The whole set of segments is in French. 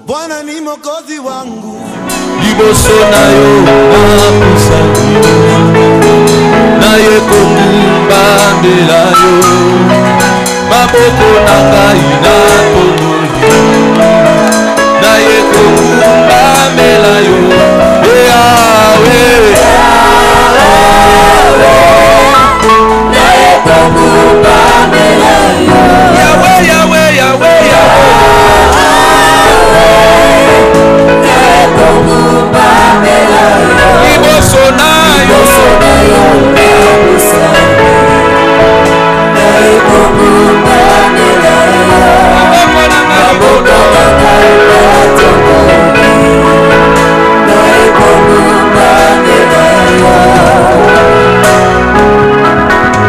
Bwana ni Mwokozi wangu, liboso nayo nakusanyika, naye komumba mbelayo, maboko na ngai natongoli, naye komumba mbelayo, Yawe, naye komumba mbelayo, Yawe, Yawe, Yawe, Yawe. Liboso nayo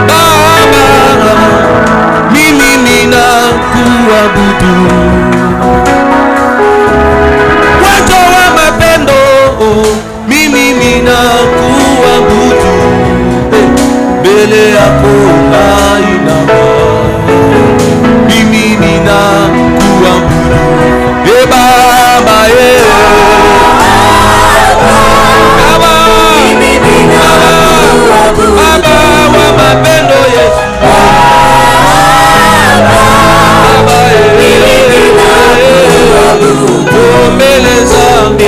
Baba, mimi ninakuabudu, wako wa mapendo, mimi ninakuabudu, mbele yako nainama, mimi ninakuabudu, Baba, Baba wa mapendo, Yesu, mbele zangu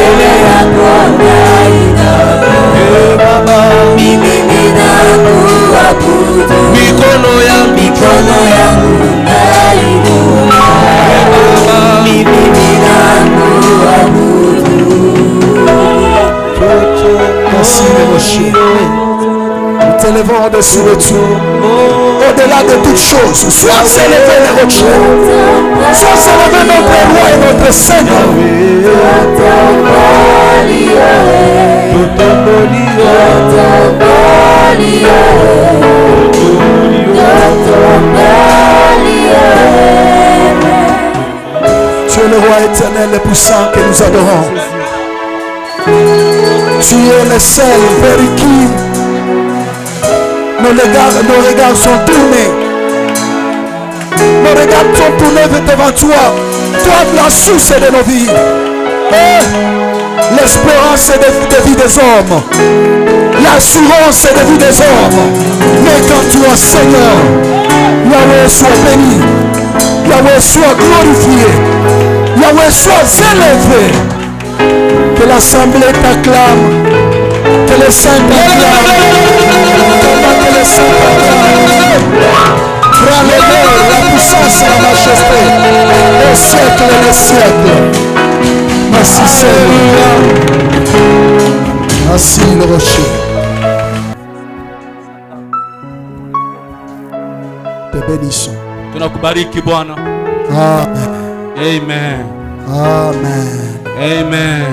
mikono yangu Merci les rochers. Nous t'élevons au-dessus de tout. Au-delà de toutes choses, sois élevé les rochers. Sois élevé notre roi et notre Seigneur. Tu es le roi éternel et puissant que nous adorons. Tu es le seul vers qui nos regards sont tournés. Nos regards sont tournés devant toi. Toi, la source de nos vies. L'espérance de vie des hommes. L'assurance de vie des hommes. Mais quand toi, Seigneur, Yahweh soit béni. Yahweh soit glorifié. Yahweh soit élevé. Que l'assemblée t'acclame. Que les saints t'acclament. Que les saints t'acclament. Prends l'honneur, la puissance et la majesté. Au siècle et des siècles. Merci Seigneur. Merci le rocher. Te bénissons. Tunakubariki Bwana. Amen. Amen. Amen. Amen.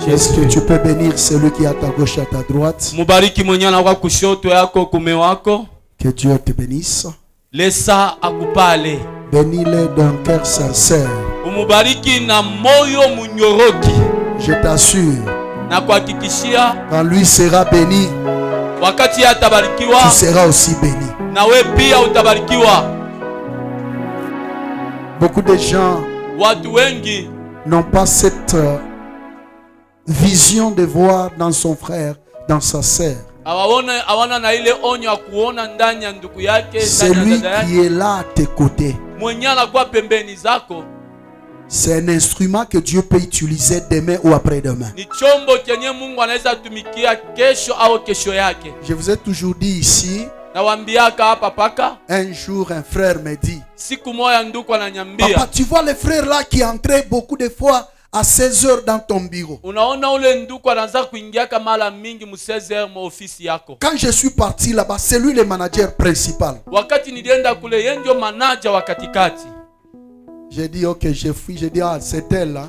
Est-ce que tu peux bénir celui qui est à ta gauche et à ta droite? Mubariki mwenye anakuwa kushoto yako kume wako. Que Dieu te bénisse. Lesa akupale. Bénis-le d'un cœur sincère. Umubariki na moyo munyoroki. Je t'assure. Na kuhakikishia quand lui sera béni, wakati atabarikiwa, tu seras aussi béni. Na wewe pia utabarikiwa. Beaucoup de gens watu wengi n'ont pas cette vision de voir dans son frère, dans sa sœur, celui qui est là à tes côtés. C'est un instrument que Dieu peut utiliser demain ou après-demain. Je vous ai toujours dit ici, un jour un frère me dit, papa, tu vois les frères là qui entraient beaucoup de fois à 16 heures dans ton bureau. Quand je suis parti là-bas, c'est lui le manager principal. J'ai dit ok, j'ai fui, j'ai dit ah c'est elle là.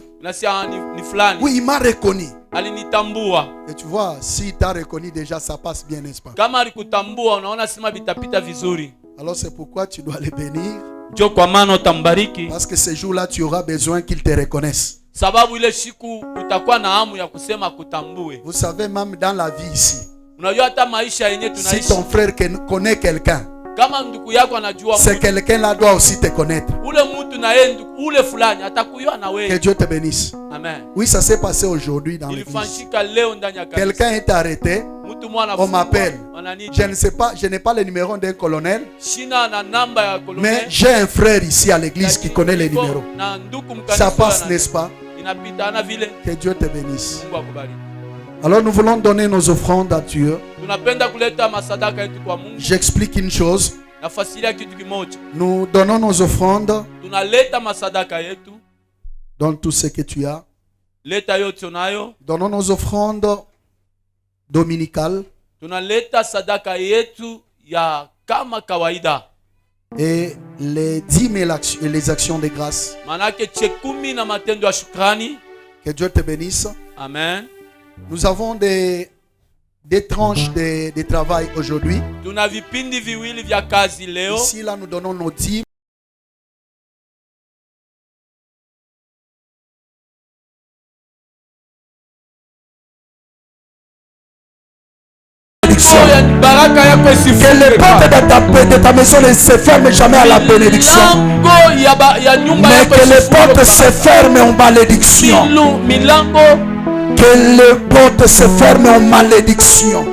Oui, il m'a reconnu. alinitambua. Et tu vois, si tu as reconnu déjà, ça passe bien, n'est-ce pas? Kama alikutambua, unaona sema vitapita vizuri. Alors c'est pourquoi tu dois les bénir. Ndio kwa maana utambariki. Parce que ces jours-là, tu auras besoin qu'ils te reconnaissent. Sababu ile siku utakuwa na hamu ya kusema kutambue. Vous savez, même dans la vie ici, Unajua hata maisha yenyewe si tunaishi. ton frère connaît quelqu'un, Kama ndugu yako anajua c'est quelqu'un-là doit aussi te connaître. ule mtu na yeye ule fulani atakujua na Que wewe. Dieu te bénisse. Amen. Oui, ça s'est passé aujourd'hui dans l'église. Ilifanyika leo ndani ya kanisa. Quelqu'un est arrêté. Mtu mwana On m'appelle. Wananiita. Je ne sais pas, je n'ai pas le numéro d'un colonel, Shina na namba ya mais colonel. j'ai un frère ici à l'église qui connaît les numéros. Na ndugu Ça mkanisa passe, na- n'est-ce pas? inapita na vile. Que Dieu te bénisse. Mungu akubariki. Alors nous voulons donner nos offrandes à Dieu. Tunapenda kuleta masadaka yetu kwa Mungu. J'explique une chose. Nafasiria kitu kimoja. Nous donnons nos offrandes. Tunaleta masadaka yetu. Donne tout ce que tu as. Leta yote unayo. Donnons nos offrandes dominicales Tunaleta sadaka yetu ya kama kawaida. et les 10 000 actions, et les actions de grâce. Manake chekumi na matendo ya shukrani. Que Dieu te bénisse. Amen. Nous avons des tranches de travail aujourd'hui. Tuna vipindi viwili vya kazi leo. Ici, là, nous donnons nos 10. Baraka yako Que les portes de ta maison ne se ferment jamais à la bénédiction. Milango ya nyumba Mais yako que les isifungwe. portes se ferment en malédiction. Milango Que les portes se ferment en malédiction.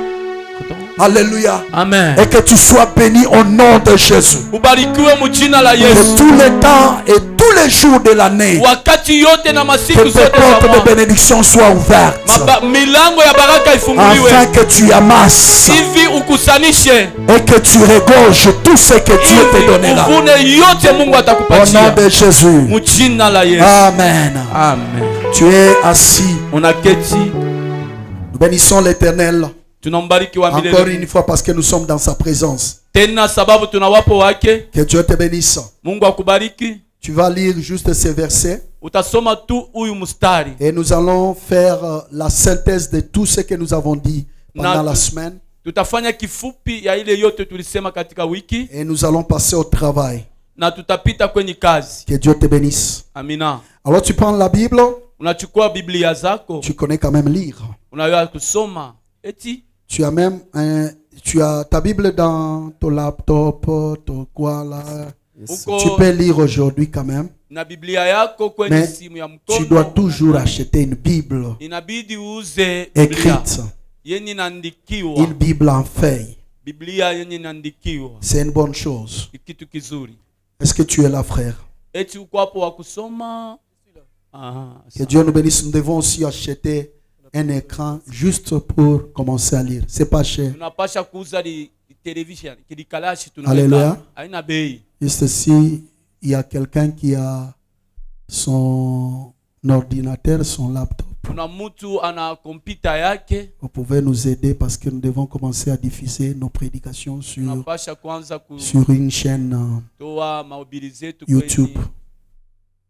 Alléluia. Amen. Et que tu sois béni au nom de Jésus. Ubarikiwe mjina la Que Yesu. tous les temps et tous les jours de l'année, Wakati yote na masiku que tes zote za portes de mwaka. bénédiction soient ouvertes. Milango ya baraka ifunguliwe. Afin que tu amasses Hivi ukusanishe. et que tu regorges tout ce que Dieu te Hivi donnera. uvune yote Mungu Au nom atakupatia. de Jésus. Mjina la Yesu. Amen. Amen. Tu es assis. Unaketi. Nous bénissons l'Éternel Tunambariki wa encore milele. une fois parce que nous sommes dans sa présence. Tena sababu tunawapo wake. Que Dieu te bénisse. Mungu akubariki. Tu vas lire juste ces versets Utasoma tu huyu mstari. et nous allons faire la synthèse de tout ce que nous avons dit pendant la semaine Tutafanya kifupi ya ile yote tulisema katika wiki. et nous allons passer au travail. Na tutapita kwenye kazi. Que Dieu te bénisse. Amina. Alors tu prends la Bible, Unachukua Biblia zako. tu connais quand même lire. Unaweza kusoma. Eti Tu as même tu as ta Bible dans ton laptop, ton quoi là. uko Tu peux lire aujourd'hui quand même. na Biblia yako kwenye Mais simu ya tu dois mkono. toujours acheter une Bible Inabidi uuze Biblia écrite, yenye inaandikiwa. une Bible en feuille. Biblia yenye inaandikiwa. C'est une bonne chose. Ni kitu kizuri. Est-ce que tu es là, frère? Eti uko hapo wa kusoma. Que Dieu nous bénisse. Nous devons aussi acheter un écran juste pour commencer à lire. C'est pas cher. Tunapasha kuuza television kilikalashi Alléluia. tunaweka. Haina bei. Juste ici, il y a quelqu'un qui a son ordinateur, son laptop. Kuna mtu ana kompyuta yake. Vous pouvez nous aider parce que nous devons commencer à diffuser nos prédications Tunapasha kuanza sur une chaîne kutoa mahubiri zetu YouTube. kwenye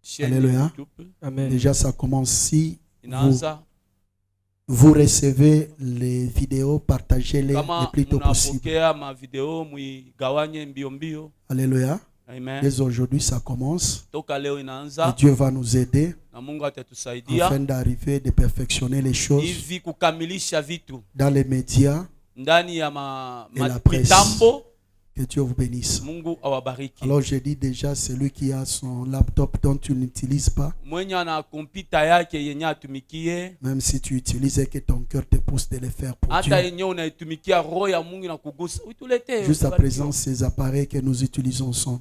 chaîne Alléluia. YouTube. Amen. Déjà, ça commence si Inaanza vous recevez les vidéos, partagez-les le kama plus tôt possible. mnapokea mavideo muigawanye mbio mbio. Alléluia. Amen. Dès aujourd'hui, ça commence. Toka leo Et inaanza Dieu va nous aider na Mungu atatusaidia afin d'arriver, de perfectionner les choses hivi kukamilisha vitu dans les médias. ndani ya Et la presse. mitambo. Que Dieu vous bénisse. Mungu awabariki. Alors, je dis déjà, celui qui a son laptop dont tu n'utilises pas, Mwenye ana kompyuta yake yenye atumikie, même si tu utilises et que ton cœur te pousse de le faire pour hata Dieu. yenye unaitumikia roho ya Mungu na kugusa uitulete. Juste à présent, ces appareils que nous utilisons sont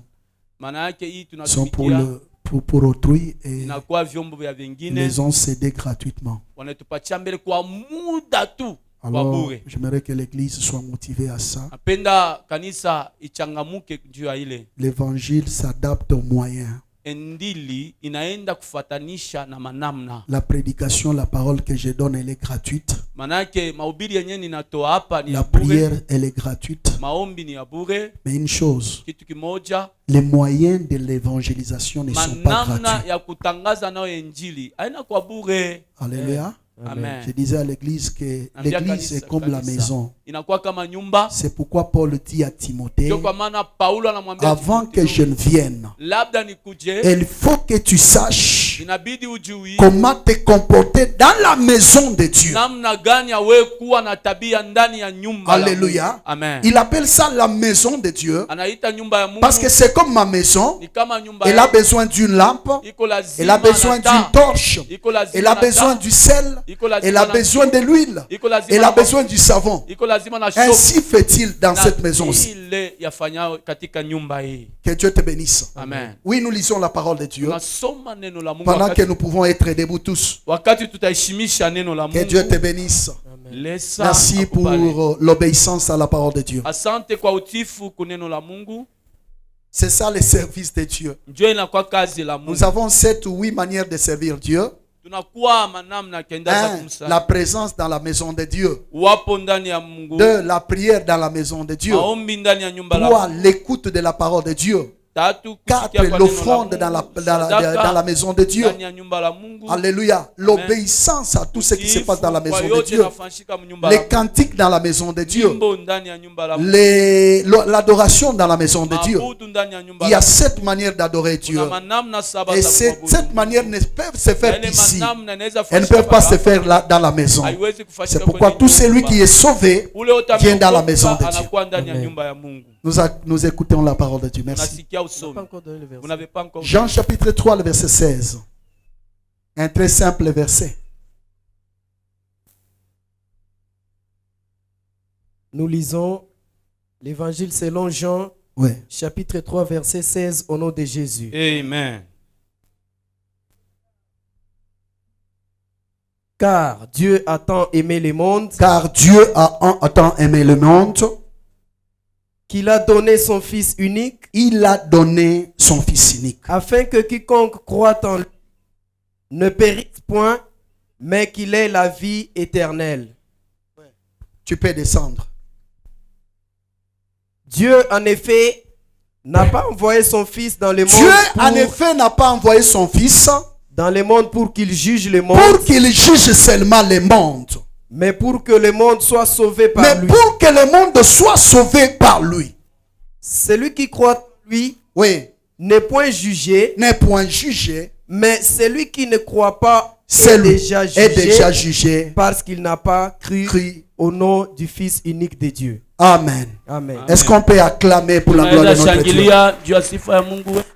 Maana yake hii pour, tunatumikia pour autrui et inakuwa vyombo vya vingine les ont cédé gratuitement. wanatupatia mbele kwa muda tu kwa Alors, bure. j'aimerais que l'Église soit motivée à ça. Napenda kanisa ichangamuke juu ya ile. L'évangile s'adapte aux moyens. Endili inaenda kufatanisha na manamna. La prédication, la parole que je donne, elle est gratuite. Manake mahubiri yenyewe ninatoa hapa ni La ya bure. prière, elle est gratuite. Maombi ni ya bure. Mais une chose, Kitu kimoja, les moyens de l'évangélisation ne sont pas manamna gratuits. ya kutangaza nayo injili haina kwa bure. Alléluia. Amen. Je disais à l'église que Ambia l'église kanisa, est comme la kanisa. maison. Inakuwa kama nyumba. C'est pourquoi Paul dit à Timothée, Ndio kwa maana Paulo anamwambia avant que je ne vienne, labda nikuje, il faut que tu saches inabidi ujui comment te comporter dans la maison de Dieu. namna gani ya wewe kuwa na tabia ndani ya nyumba. Alléluia. Amen. Il appelle ça la maison de Dieu Anaita nyumba ya Mungu parce que c'est comme ma maison. ni kama nyumba Elle a besoin d'une lampe, iko lazima elle a besoin na taa. d'une torche, Iko lazima elle a na besoin taa. du sel, Iko lazima elle a na besoin de l'huile, iko lazima elle a na besoin du savon. iko lazima na Ainsi fait-il dans na cette maison aussi. ile yafanyao katika nyumba hii. Que Dieu te bénisse. Amen. Oui, nous lisons la parole de Dieu Tunasoma neno la Mungu pendant que wakati, nous pouvons être debout tous. wakati tutaheshimisha neno la Que Dieu te Mungu. bénisse. Lesa Merci pour akubali. l'obéissance à la parole de Dieu. Asante kwa utifu kuneno la Mungu. C'est ça le service de Dieu. Ndio inakuwa kazi la Mungu. Nous avons 7 ou 8 manières de servir Dieu. Tunakuwa manamna kenda za 1. kumsa. La présence dans la maison de Dieu. Wapo ndani ya Mungu. 2. La prière dans la maison de Dieu. Maombi ndani ya nyumba la 3. Mungu. L'écoute de la parole de Dieu. 4. 4. L'offrande dans la maison de Dieu. Ndani ya nyumba la Mungu. Alléluia. L'obéissance à tout ce qui se passe dans la maison de Dieu. Les cantiques dans la maison de Dieu. L'adoration dans la maison de Dieu. Il y a 7 manières d'adorer Dieu. Et cette manière ne peuvent se faire ici. Elles ne peuvent pas se faire là, dans la maison. C'est pourquoi tout celui qui est sauvé vient dans la maison de Dieu. Nous écoutons la parole de Dieu. Merci. Jean chapitre 3, le verset 16. Un très simple verset. Nous lisons l'évangile selon Jean, chapitre 3, verset 16, au nom de Jésus. Amen. Car Dieu a tant aimé le monde. Car Dieu a tant aimé le monde. Qu'il a donné son Fils unique. Il a donné son Fils unique. Afin que quiconque croit en lui ne périsse point, mais qu'il ait la vie éternelle. Tu peux descendre. Dieu, en effet, n'a pas envoyé son Fils dans le monde. Dieu, en effet, n'a pas envoyé son Fils dans le monde pour qu'il juge le monde. Pour qu'il juge seulement le monde. Mais pour que le monde soit sauvé par lui. Mais pour que le monde soit sauvé par lui. Celui qui croit en lui n'est point jugé. N'est point jugé. Mais celui qui ne croit pas est déjà jugé. Parce qu'il n'a pas cru au nom du Fils unique de Dieu. Amen. Amen. Est-ce qu'on peut acclamer pour la gloire de notre Dieu?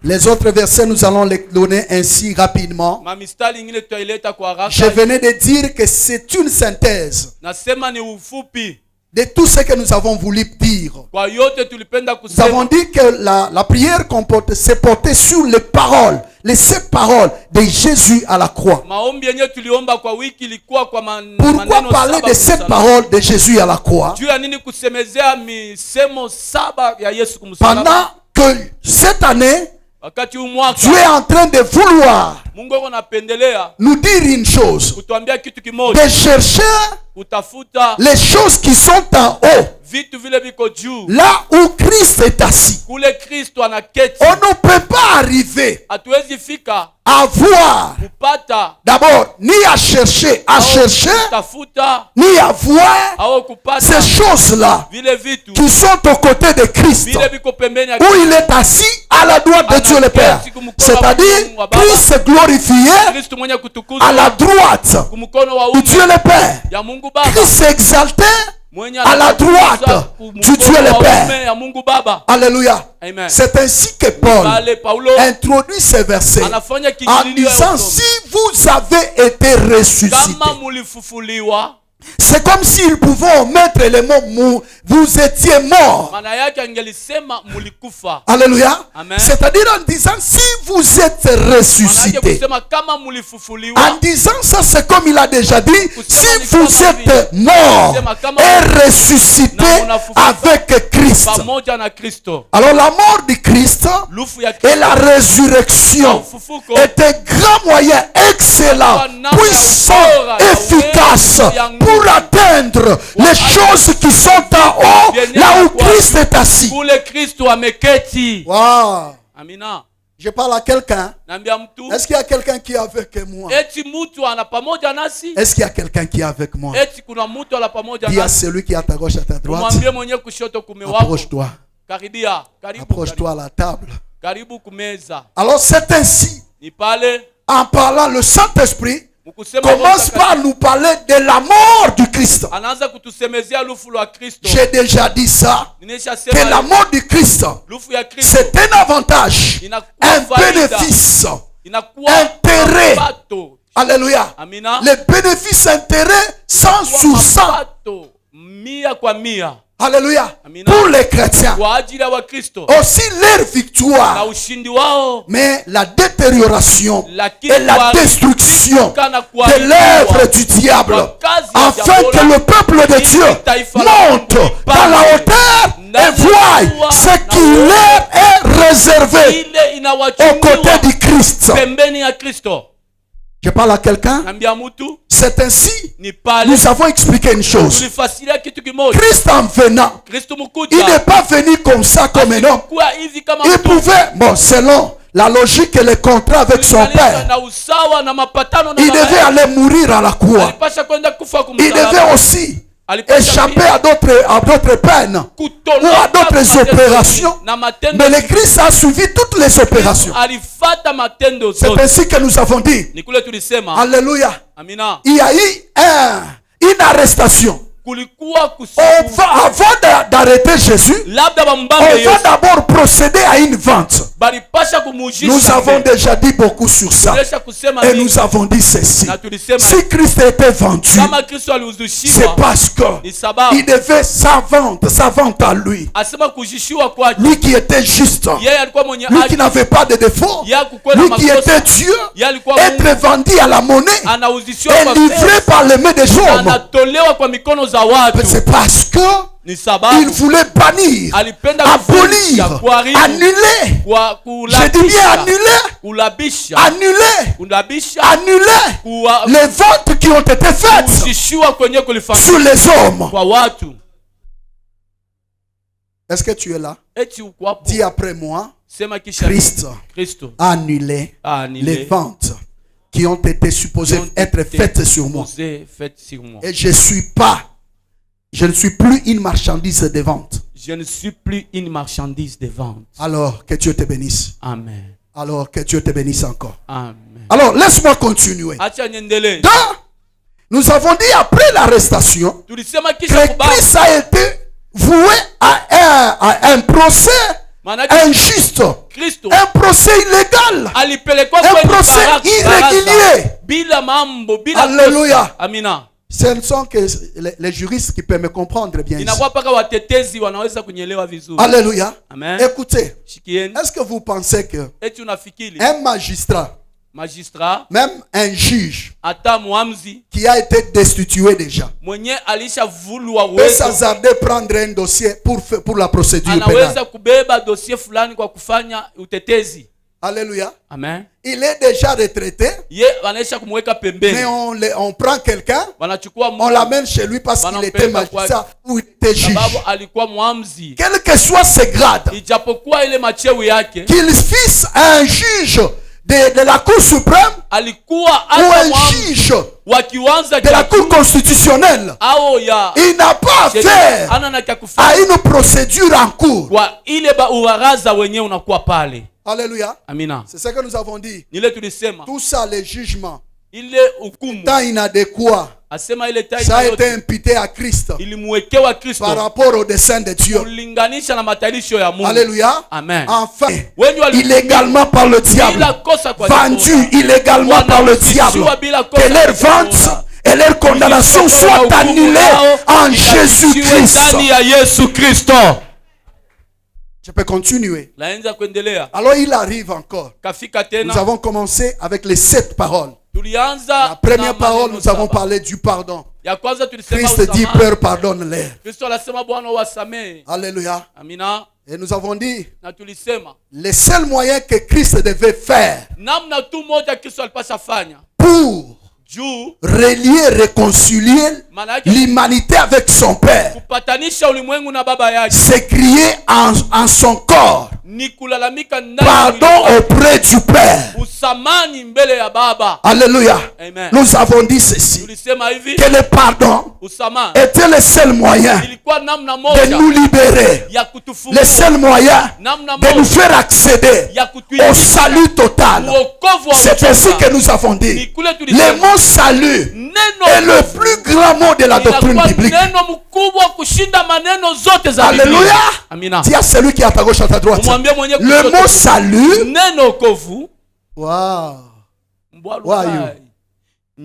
Les autres versets, nous allons les donner ainsi rapidement. Je venais de dire que c'est une synthèse de tout ce que nous avons voulu dire. Nous avons dit que la prière s'est portée sur les paroles, les 7 paroles de Jésus à la croix. Pourquoi parler de cette parole de Jésus à la croix? Pendant que cette année, Dieu est en train de vouloir nous dire une chose, de chercher les choses qui sont en haut, là où Christ est assis. On ne peut pas arriver à voir d'abord, ni à chercher, ni à voir ces choses-là qui sont aux côtés de Christ, où il est assis à la droite de Dieu le Père. C'est-à-dire, Christ glorifié à la droite de Dieu le Père. Christ exalté à la droite du Dieu le Père. Alléluia. C'est ainsi que Paul introduit ces versets en disant: si vous avez été ressuscité. C'est comme s'il pouvait omettre les mots vous étiez mort. Alléluia. C'est-à-dire en disant si vous êtes ressuscité. En disant ça, c'est comme il a déjà dit, si vous êtes mort et ressuscité avec Christ. Alors la mort de Christ et la résurrection est un grand moyen excellent, puissant, efficace pour atteindre les choses qui sont en haut, là où Christ est assis. Wow. Je parle à quelqu'un. Est-ce qu'il y a quelqu'un qui est avec moi? Est-ce qu'il y a quelqu'un qui est avec moi? Dis à celui qui est à ta gauche, à ta droite. Approche-toi. Approche-toi à la table. Alors c'est ainsi. En parlant, le Saint-Esprit commence par nous parler de la mort du Christ. J'ai déjà dit ça, que la mort du Christ, c'est un avantage, un bénéfice, intérêt. Alléluia. Les bénéfices, intérêts, 100%. Alléluia. Pour les chrétiens. Aussi leur victoire. Mais la détérioration et la destruction de l'œuvre du diable. Afin que le peuple de Dieu monte dans la hauteur et voie ce qui leur est réservé aux côtés du Christ. Je parle à quelqu'un. C'est ainsi. Nous avons expliqué une chose. Christ en venant, il n'est pas venu comme ça comme un homme. Il pouvait, selon la logique et les contrats avec son père, il devait aller mourir à la croix. Il devait aussi échapper à d'autres peines ou à d'autres opérations. Mais le Christ a suivi toutes les opérations. C'est ainsi que nous avons dit. Alléluia. Il y a eu une arrestation. Avant d'arrêter Jésus, on va d'abord procéder à une vente. Nous avons déjà dit beaucoup sur ça. Et nous avons dit ceci. Si Christ était vendu, c'est parce qu'il devait sa vente à lui. Lui qui était juste. Lui qui n'avait pas de défaut. Lui qui était Dieu. Être vendu à la monnaie. Et livré par les mains des hommes. C'est parce que il voulait bannir, abolir, annuler. Je dis bien annuler les ventes qui ont été faites sur les hommes. Est-ce que tu es là? Dis après moi. Christ a annulé les ventes qui ont été supposées être faites sur moi. Et je ne suis plus une marchandise de vente. Je ne suis plus une marchandise de vente. Alors que Dieu te bénisse. Amen. Alors que Dieu te bénisse encore. Amen. Alors laisse-moi continuer. Donc, nous avons dit après l'arrestation que Christ a été voué à un procès injuste, un procès illégal, un procès irrégulier. Alléluia. Amina. Ce ne sont que les juristes qui peuvent me comprendre bien ici. Alléluia. Amen. Écoutez, est-ce que vous pensez que un magistrat, même un juge qui a été destitué déjà, peut s'hasarder prendre un dossier pour la procédure pénale? Alléluia. Amen. Il est déjà retraité. Mais on prend quelqu'un, on l'amène chez lui parce qu'il était magistrat ou il était juge. Quel que soit ses grades, qu'il fût un juge de la Cour suprême ou un juge de la Cour constitutionnelle, il n'a pas affaire à une procédure en cours. Alléluia. Amina. C'est ce que nous avons dit. Tout ça, les jugements, temps inadéquat, ça a été imputé à Christ par rapport au dessein de Dieu. Alléluia. Amen. Enfin, illégalement par le diable, vendu illégalement par le diable, que leur vente et leur condamnation soient annulées en Jésus-Christ. Je peux continuer. Alors il arrive encore. Nous avons commencé avec les 7 paroles. La première parole, nous avons parlé du pardon. Christ dit, Père, pardonne-les. Alléluia. Et nous avons dit, le seul moyen que Christ devait faire pour relier, réconcilier l'humanité avec son Père, c'est crier en son corps pardon auprès du Père. Alléluia. Amen. Nous avons dit ceci, que le pardon était le seul moyen de nous libérer, le seul moyen de nous faire accéder au salut total. C'est ainsi que nous avons dit, le mot salut est le plus grand mot de la doctrine biblique. Alléluia. Dis à celui qui est à ta gauche, à ta droite, le mot salut. Wow. Where are you?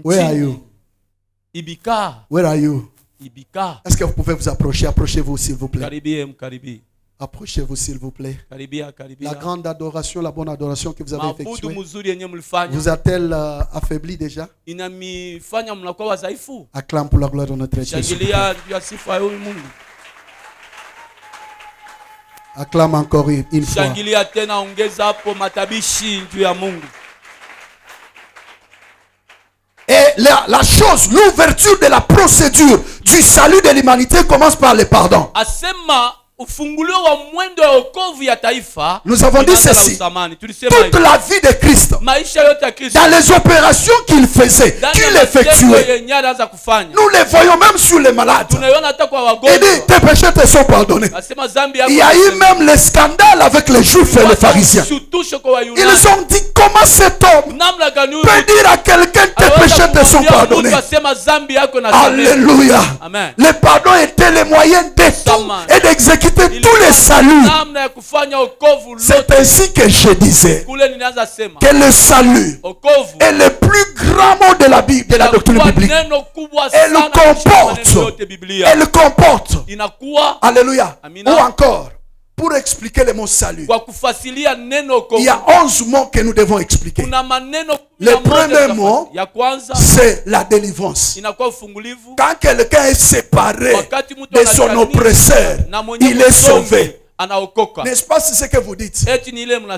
Where are you? Where are you? Est-ce que vous pouvez vous approcher? Approchez-vous s'il vous plaît. Approchez-vous s'il vous plaît. La grande adoration, la bonne adoration que vous avez effectuée, vous a-t-elle affaibli déjà? Acclame pour la gloire de notre Dieu. Acclame encore une fois. Et la chose, l'ouverture de la procédure du salut de l'humanité commence par le pardon. Nous avons dit ceci, toute la vie de Christ, dans les opérations qu'il faisait, qu'il effectuait, nous les voyons même sur les malades. Il dit, tes péchés te sont pardonnés. Il y a eu même le scandale avec les Juifs et les pharisiens. Ils ont dit, comment cet homme peut dire à quelqu'un, tes péchés te sont pardonnés? Alléluia. Le pardon était le moyen d'étendre et d'exécuter tous les saluts. C'est ainsi que je disais que le salut est le plus grand mot de la Bible, de la doctrine biblique. Elle comporte. Alléluia. Ou encore, pour expliquer le mot salut, il y a 11 mots que nous devons expliquer. Le premier mot, c'est la délivrance. Quand quelqu'un est séparé de son oppresseur, il est sauvé. N'est-ce pas ce que vous dites?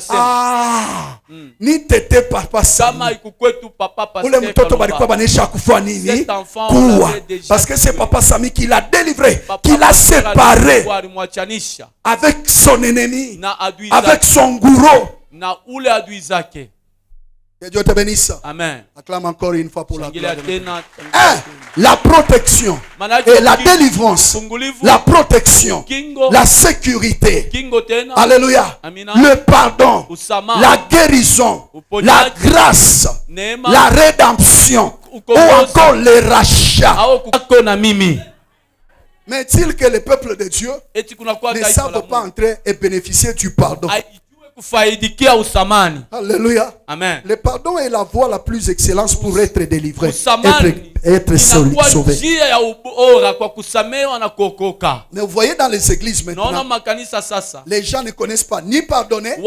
Ah, ni tete papa sami. Ule mtoto balikuwa banesha kufa nini? Kuwa. Parce que c'est papa Sami qui l'a délivré, qui l'a séparé avec son ennemi, avec son gourou. Que Dieu te bénisse. Amen. Acclame encore une fois pour la gloire. La protection et la délivrance, la protection, la sécurité. Alléluia. Le pardon, la guérison, la grâce, la rédemption ou encore le rachat. Mais est-il que le peuple de Dieu ne savent pas entrer et bénéficier du pardon? Alléluia. Amen. Le pardon est la voie la plus excellente pour être délivré, être sauvé. Mais vous voyez dans les églises maintenant, les gens ne connaissent pas ni pardonner,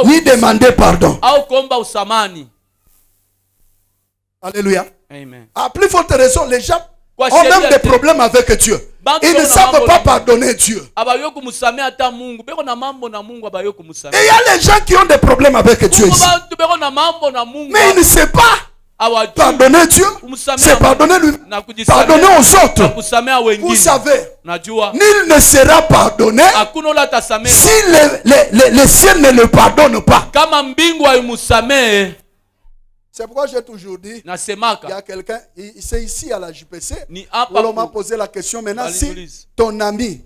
ni demander pardon. Alléluia. Amen. À plus forte raison, les gens ont même des problèmes avec Dieu. Ils ne savent pas pardonner Dieu. Et il y a les gens qui ont des problèmes avec Dieu ici. Mais ils ne savent pas pardonner Dieu, c'est pardonner lui, pardonner aux autres. Vous savez, nul ne sera pardonné si les cieux ne le pardonnent pas. C'est pourquoi j'ai toujours dit, il y a quelqu'un, c'est ici à la JPC, on m'a posé la question, maintenant si ton ami,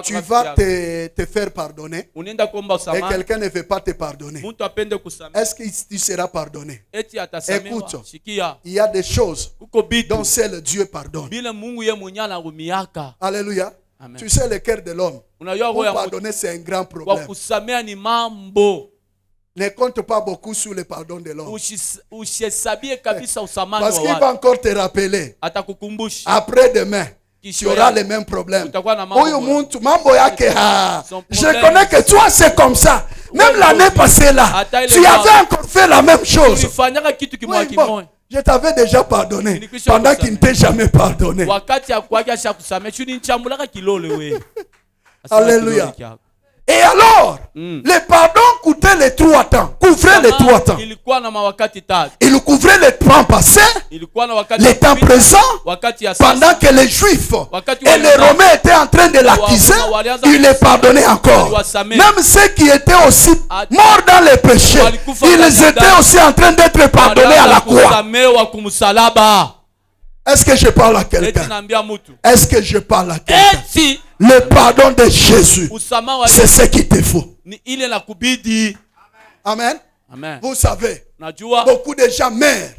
tu vas te faire pardonner, et quelqu'un ne veut pas te pardonner, est-ce que tu seras pardonné? Écoute, il y a des choses dont seul Dieu pardonne. Alléluia. Amen. Tu sais, le cœur de l'homme, pour pardonner, c'est un grand problème. Ne compte pas beaucoup sur le pardon de l'homme. Parce qu'il va encore te rappeler. Après-demain, tu auras les mêmes problèmes. Je connais que toi, c'est comme ça. Même l'année passée là, tu avais encore fait la même chose. Oui, bon, je t'avais déjà pardonné pendant qu'il ne t'ait jamais pardonné. Alléluia. Et alors, le pardon coûtait les 3 temps. Couvrait les 3 temps. Il couvrait les temps passés, les temps présents, pendant que les Juifs et les Romains étaient en train de l'accuser, il les pardonnait encore. Même ceux qui étaient aussi morts dans les péchés, ils étaient aussi en train d'être pardonnés à la croix. Est-ce que je parle à quelqu'un? Est-ce que je parle à quelqu'un? Le pardon de Jésus, c'est ce qu'il te faut. Amen. Vous savez, beaucoup de gens meurent,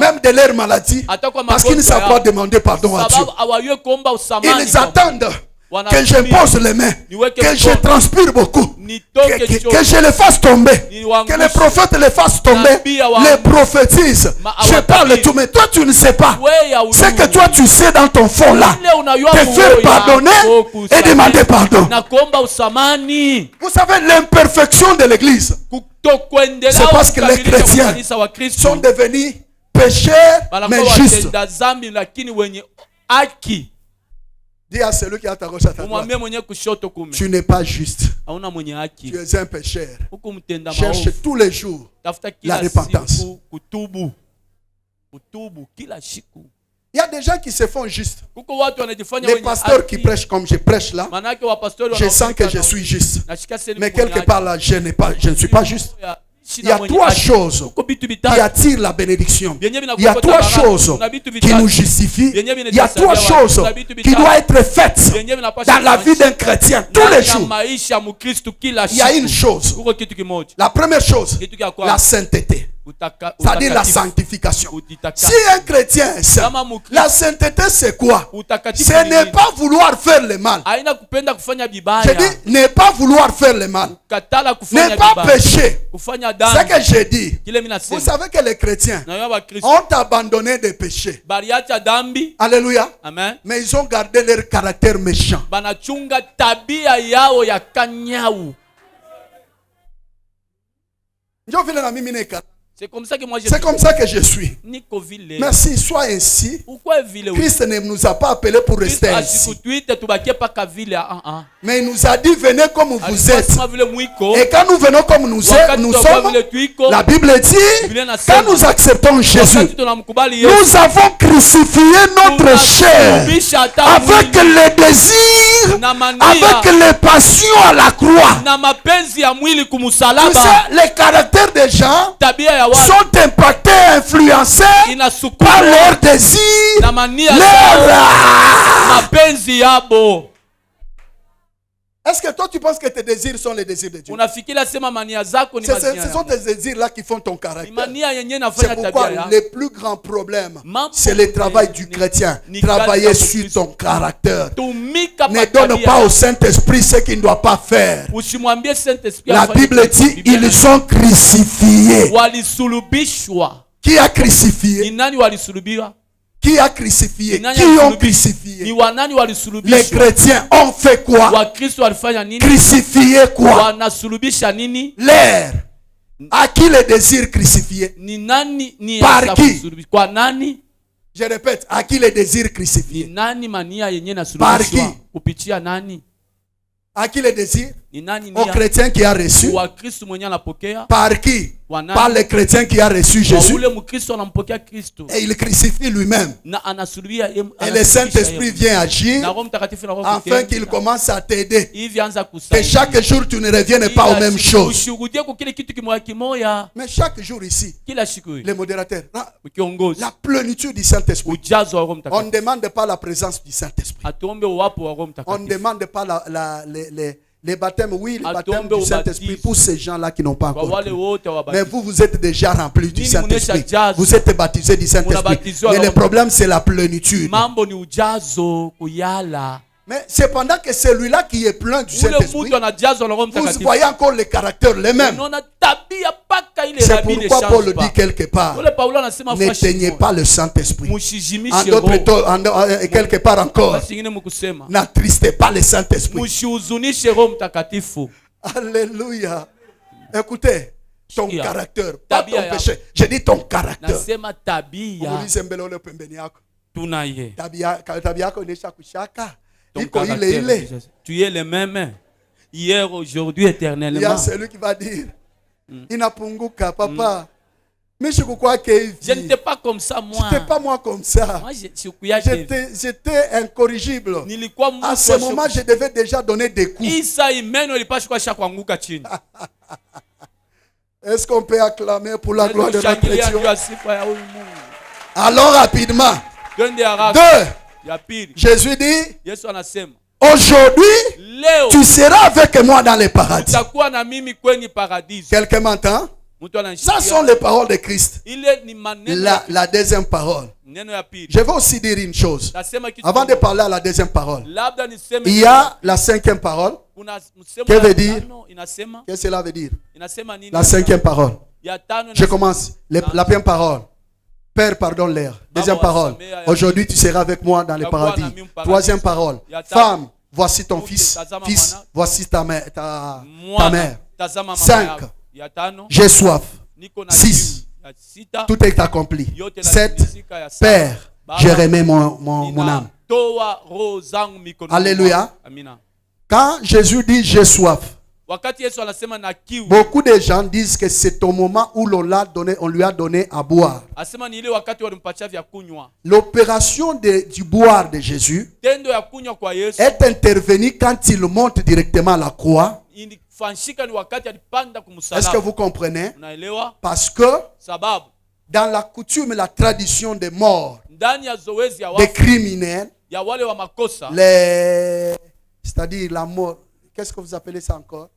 même de leur maladie, parce qu'ils ne savent pas demander pardon à Dieu. Ils attendent que j'impose les mains, que je transpire beaucoup, que je les fasse tomber, que les prophètes les fassent tomber, les prophétisent. Je parle tout, mais toi tu ne sais pas. Ce que toi tu sais dans ton fond là, te faire pardonner et demander pardon. Vous savez l'imperfection de l'église, c'est parce que les chrétiens sont devenus pécheurs mais justes. Dis à celui qui est à ta gauche, à ta droite, tu n'es pas juste. Tu es un pécheur. Cherche tous les jours la repentance. Il y a des gens qui se font justes. Les pasteurs qui prêchent comme je prêche là, je sens que je suis juste. Mais quelque part là, je ne suis pas juste. Il y a 3 choses qui attirent la bénédiction. Il y a 3 choses qui nous justifient. Il y a 3 choses qui doivent être faites dans la vie d'un chrétien tous les jours. Il y a une chose. La première chose, la sainteté. C'est-à-dire la sanctification. Si un chrétien est saint, la sainteté c'est quoi? Ce n'est pas vouloir faire le mal. Je dis ne pas vouloir faire le mal. Ne pas pécher. C'est ce que j'ai dit. Vous savez que les chrétiens ont abandonné des péchés. Alléluia. Mais ils ont gardé leur caractère méchant. C'est comme ça que moi je suis. C'est comme ça que je suis. Merci, sois ainsi. Christ ne nous a pas appelés pour rester ainsi. Mais il nous a dit venez comme vous êtes. Et quand nous venons comme nous sommes, la Bible dit, quand nous acceptons Jésus, nous avons crucifié notre chair avec les désirs, avec les passions à la croix. Les caractères des gens sont impactés, influencés par leurs désirs, Est-ce que toi tu penses que tes désirs sont les désirs de Dieu? Ce sont tes désirs là qui font ton caractère. C'est pourquoi le plus grand problème, c'est le travail du chrétien. Travailler sur ton caractère. Ne donne pas au Saint-Esprit ce qu'il ne doit pas faire. La Bible dit ils sont crucifiés. Qui a crucifié? Qui a crucifié? Qui ont crucifié? Les chrétiens ont fait quoi? Crucifié quoi? L'air. À qui les désirs crucifiés? Par qui? Je répète, à qui les désirs crucifiés? Par qui? À qui les désirs? Au chrétien qui a reçu. Par qui? Par le chrétien qui a reçu Jésus. Et il crucifie lui-même. Et le Saint-Esprit vient agir afin qu'il commence à t'aider. Que chaque jour tu ne reviennes pas aux mêmes choses. Mais chaque jour ici, les modérateurs, la plénitude du Saint-Esprit. On ne demande pas la présence du Saint-Esprit. On ne demande pas les baptêmes, oui, les baptêmes du Saint-Esprit pour ces gens-là qui n'ont pas encore cru. Mais vous êtes déjà remplis du Saint-Esprit. Vous êtes baptisés du Saint-Esprit. Mais le problème, c'est la plénitude. Mais c'est pendant que celui-là qui est plein du Saint-Esprit, vous voyez encore les caractères les mêmes. C'est pourquoi Paul dit quelque part, n'éteignez pas le Saint-Esprit. En d'autres temps, quelque part encore, n'attristez pas le Saint-Esprit. Alléluia. Écoutez, ton caractère, pas ton péché. Je dis ton caractère. Tu es le même. Hier, aujourd'hui, éternellement. Il y a celui qui va dire, inapunguka, papa. Mais je crois que je n'étais pas comme ça, moi. Je n'étais pas moi comme ça. Moi, j'étais incorrigible. À ce moment, je devais déjà donner des coups. Est-ce qu'on peut acclamer pour la gloire de notre Dieu? Allons rapidement. 2. Jésus dit, aujourd'hui, tu seras avec moi dans les paradis. Quelqu'un m'entend? Ça sont les paroles de Christ. La deuxième parole. Je vais aussi dire une chose. Avant de parler à la deuxième parole, il y a la cinquième parole. Qu'est-ce veut dire? Qu'est-ce que cela veut dire? La cinquième parole. Je commence. La première parole. Père, pardonne-leur. Deuxième parole. Aujourd'hui, tu seras avec moi dans les paradis. Troisième parole. Femme, voici ton fils. Fils, voici ta mère. 5. J'ai soif. 6. Tout est accompli. 7. Père, je remets mon âme. Alléluia. Quand Jésus dit j'ai soif, beaucoup de gens disent que c'est au moment où on lui a donné à boire. L'opération du boire de Jésus est intervenue quand il monte directement à la croix. Est-ce que vous comprenez? Parce que dans la coutume et la tradition des morts, des criminels, c'est-à-dire la mort, qu'est-ce que vous appelez ça encore?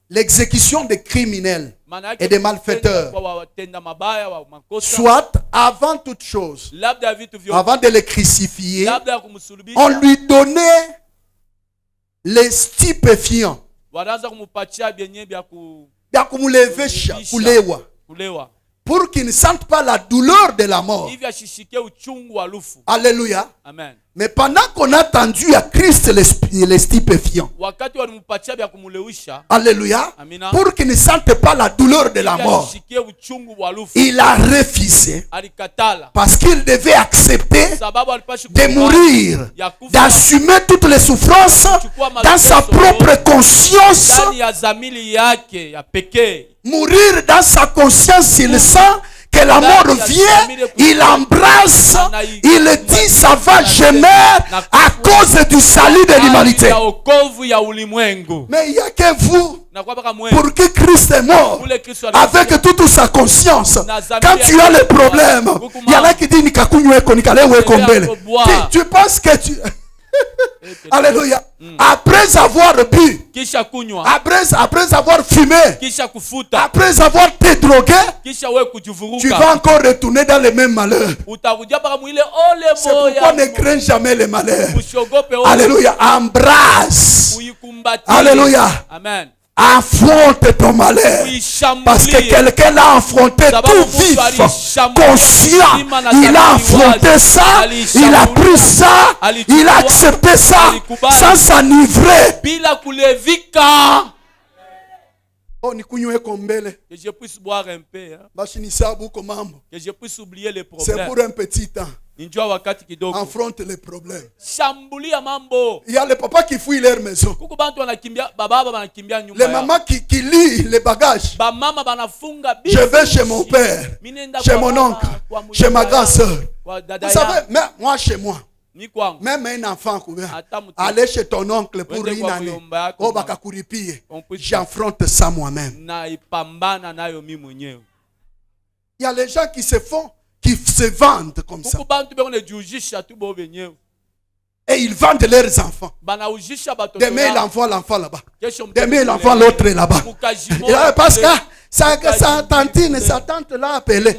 L'exécution des criminels et des malfaiteurs, soit avant toute chose, avant de les crucifier, on lui donnait les stupéfiants. Pour qu'ils ne sentent pas la douleur de la mort. Alléluia. Amen. Mais pendant qu'on a tendu à Christ les stupéfiants. Alléluia. Amina. Pour qu'ils ne sentent pas la douleur de la mort. Il a refusé. Parce qu'il devait accepter de mourir. D'assumer toutes les souffrances dans sa propre conscience. Mourir dans sa conscience, il sent que la mort vient, il embrasse, il dit ça va, je meurs à cause du salut de l'humanité. Mais il n'y a que vous pour qui Christ est mort avec toute sa conscience. Quand tu as le problème, il y en a qui disent tu penses que tu... Alléluia. Après avoir bu, après avoir fumé, après avoir été drogué, tu vas encore retourner dans les mêmes malheurs. C'est pourquoi ne crains jamais les malheurs. Alléluia. Embrasse. Alléluia. Amen. Affronte ton malheur. Parce que quelqu'un l'a affronté tout vif, conscient. Il a affronté ça, il a pris ça, il a accepté ça sans s'enivrer. Oh, que je puisse boire un peu. Que je puisse oublier les problèmes. C'est pour un petit temps. Affronte les problèmes. Il y a les papas qui fouillent leur maison. Les mamans qui lient les bagages. Je vais chez mon père, chez mon oncle, chez ma grande soeur. Vous savez, même moi chez moi, même un enfant, aller chez ton oncle pour une année, j'affronte ça moi-même. Il y a les gens qui se vendent comme ça. Et ils vendent leurs enfants. Demain, il envoie l'enfant là-bas. Demain, il envoie l'autre là-bas. Parce que sa tante l'a appelé.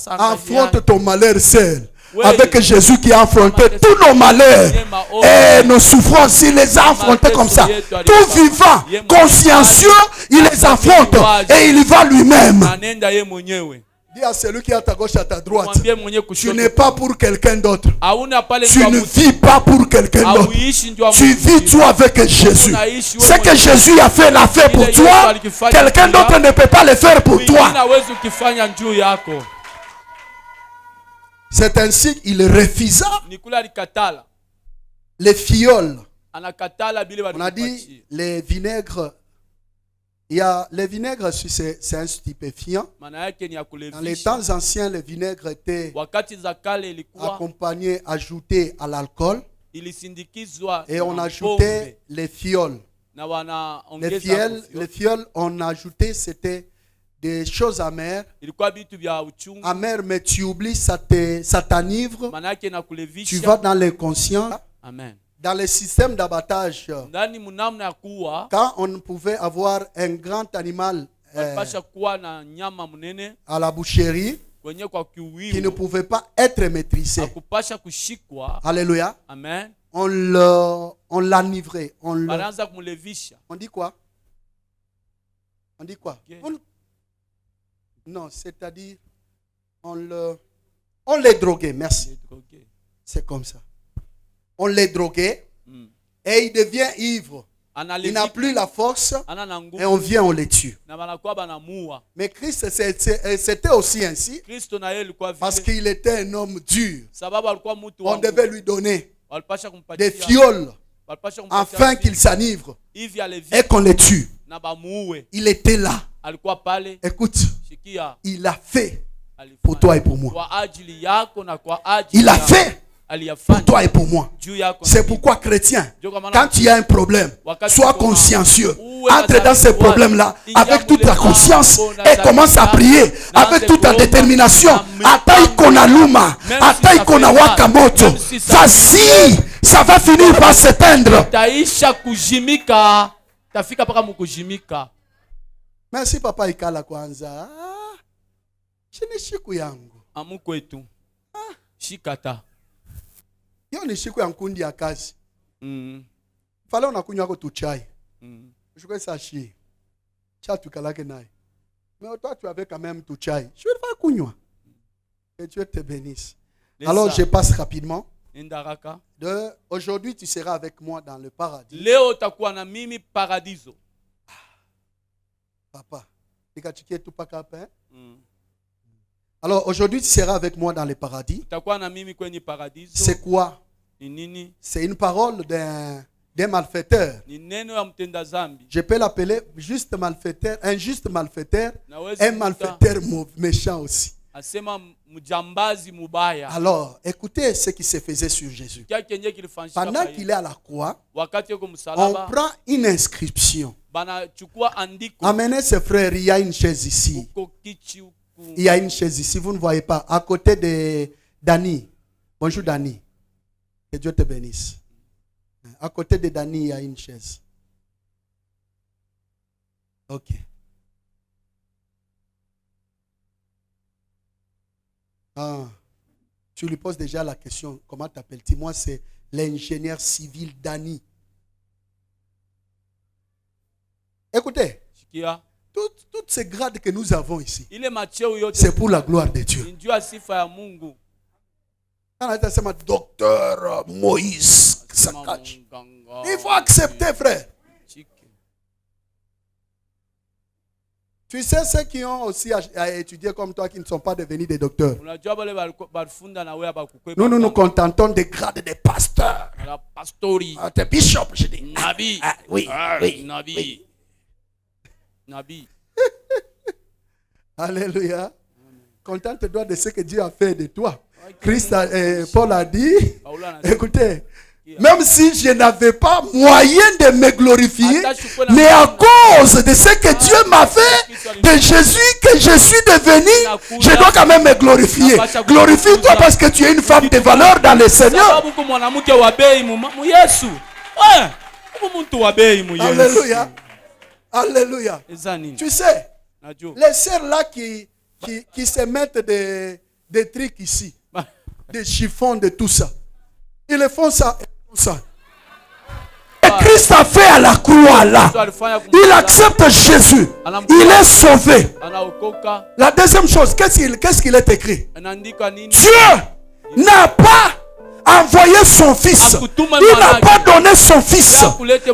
Affronte ton malheur seul. Avec Jésus qui a affronté tous nos malheurs et nos souffrances, il les a affrontés comme ça. Tout vivant, consciencieux, il les affronte et il y va lui-même. Dis à celui qui est à ta gauche, à ta droite, tu n'es pas pour quelqu'un d'autre. Tu ne vis pas pour quelqu'un d'autre. Tu vis toi avec Jésus. Ce que Jésus a fait, l'a fait pour toi. Quelqu'un d'autre ne peut pas le faire pour toi. C'est ainsi qu'il refusa les fioles. On a dit les vinaigres. Il y a les vinaigres, c'est un stupéfiant. Dans les temps anciens, les vinaigres étaient accompagnés, ajoutés à l'alcool. Et on ajoutait les fioles. Les fioles, on ajoutait, c'était des choses amères. Amères, mais tu oublies, ça t'enivre. Tu vas dans l'inconscient. Amen. Dans le système d'abattage, quand on pouvait avoir un grand animal à la boucherie qui ne pouvait pas être maîtrisé, alléluia, amen, on l'enivrait. On dit quoi? On dit quoi? Non, c'est-à-dire on les droguait, merci. C'est comme ça. On les droguait et il devient ivre. Il n'a plus la force et on vient, on les tue. Mais Christ, c'était aussi ainsi parce qu'il était un homme dur. On devait lui donner des fioles afin qu'il s'enivre et qu'on les tue. Il était là. Écoute, il a fait pour toi et pour moi. Il a fait pour toi et pour moi. C'est pourquoi, chrétien, quand tu as un problème, sois consciencieux. Entre dans ces problèmes-là avec toute la conscience et commence à prier avec toute la détermination. Atai konaluma, atai konawakamoto. Vas-y, ça va finir par s'éteindre. Merci papa Ikala kwanza. Chini shiku yangu. Amukwetu. Shikata. Yo ni shiku ya nkundi ya kazi. Fale unakunywa ko tuchai. Je ça chier. Cha tukalake naye. Mais toi tu avais quand même tuchai. Je vais faire kunywa. Et Dieu te bénisse. Alors je passe rapidement. Aujourd'hui tu seras avec moi dans le paradis. Leo utakuwa na mimi paradiso. Papa, alors aujourd'hui tu seras avec moi dans le paradis. C'est quoi? C'est une parole d'un malfaiteur. Je peux l'appeler juste malfaiteur, un juste malfaiteur, un malfaiteur méchant aussi. Alors, écoutez ce qui se faisait sur Jésus. Pendant qu'il est à la croix, on prend une inscription. Amenez ses frères, il y a une chaise ici. Il y a une chaise ici, vous ne voyez pas. À côté de Dani. Bonjour Dani. Que Dieu te bénisse. À côté de Dani, il y a une chaise. Ok. Tu lui poses déjà la question, comment t'appelles-tu? Moi, c'est l'ingénieur civil Dani. Écoutez, toutes ces grades que nous avons ici, c'est pour la gloire de Dieu. Docteur Moïse Sakachi. Il faut accepter, frère. Tu sais ceux qui ont aussi étudié comme toi, qui ne sont pas devenus des docteurs. Nous nous contentons des grades des pasteurs. Des bishops, je dis. Nabi. Oui. Nabi. Nabi. Alléluia. Contente-toi de ce que Dieu a fait de toi. Christ, Paul a dit, écoutez, même si je n'avais pas moyen de me glorifier, mais à cause de ce que Dieu m'a fait, de Jésus que je suis devenu, je dois quand même me glorifier. Glorifie-toi parce que tu es une femme de valeur dans le Seigneur. Alléluia. Alléluia. Tu sais, les sœurs là qui se mettent des trucs ici, des chiffons, de tout ça, ils le font ça. Et Christ a fait à la croix là. Il accepte Jésus. Il est sauvé. La deuxième chose, qu'est-ce qu'il est écrit? Dieu n'a pas envoyé son fils. Il n'a pas donné son fils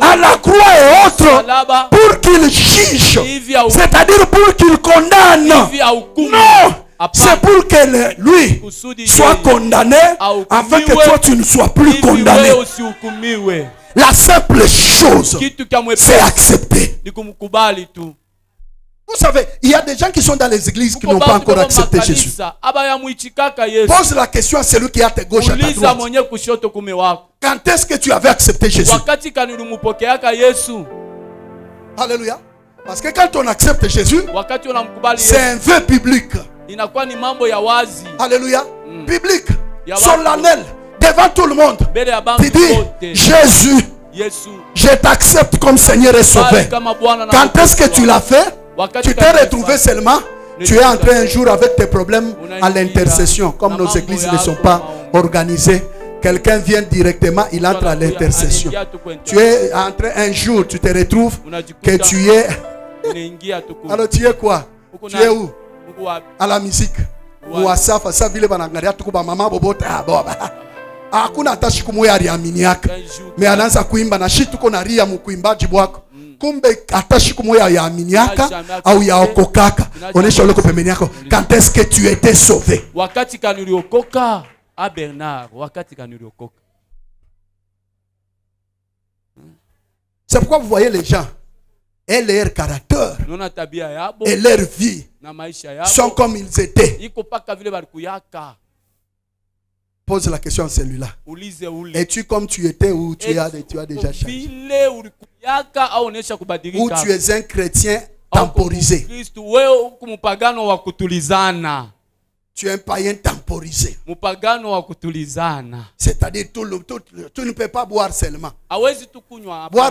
à la croix et autres pour qu'il juge. C'est-à-dire pour qu'il condamne. Non. c'est pour que lui soit condamné, afin que toi tu ne sois plus condamné. La simple chose, c'est accepter. Vous savez, il y a des gens qui sont dans les églises qui n'ont pas encore accepté Jésus. Pose la question à celui qui est à ta gauche, à ta droite. Quand est-ce que tu avais accepté Jésus? Alléluia. Parce que quand on accepte Jésus, c'est un vœu public. Alléluia. Public, solennel, devant tout le monde. Tu dis, Jésus, je t'accepte comme Seigneur et Sauveur. Quand est-ce que tu l'as fait? Tu t'es retrouvé seulement, tu es entré un jour avec tes problèmes à l'intercession. Comme nos églises ne sont pas organisées, quelqu'un vient directement, il entre à l'intercession. Tu es entré un jour, tu te retrouves que tu es... Alors tu es quoi? Tu es où? À la musique. Ou à Safa, ça vile banangaria tukuba mama bobota boba. Hakuna hata siku moja aliaminiaka. Me anaanza kuimba na shitu kona ria mkuimbaji wako. Kumbe hata siku moja ya aminiaka au ya okokaka. Onesha ule pembeni yako. Quand est-ce que tu étais sauvé? Wakati kanuliokoka a Bernard, wakati kanuliokoka. C'est pourquoi vous voyez les gens et leur caractère et leur vie sont comme ils étaient. Pose la question à celui-là. Es-tu comme tu étais ou tu as déjà changé? Ou tu es un chrétien temporisé? Tu es un païen temporisé. C'est-à-dire tu ne peux pas boire seulement. Boire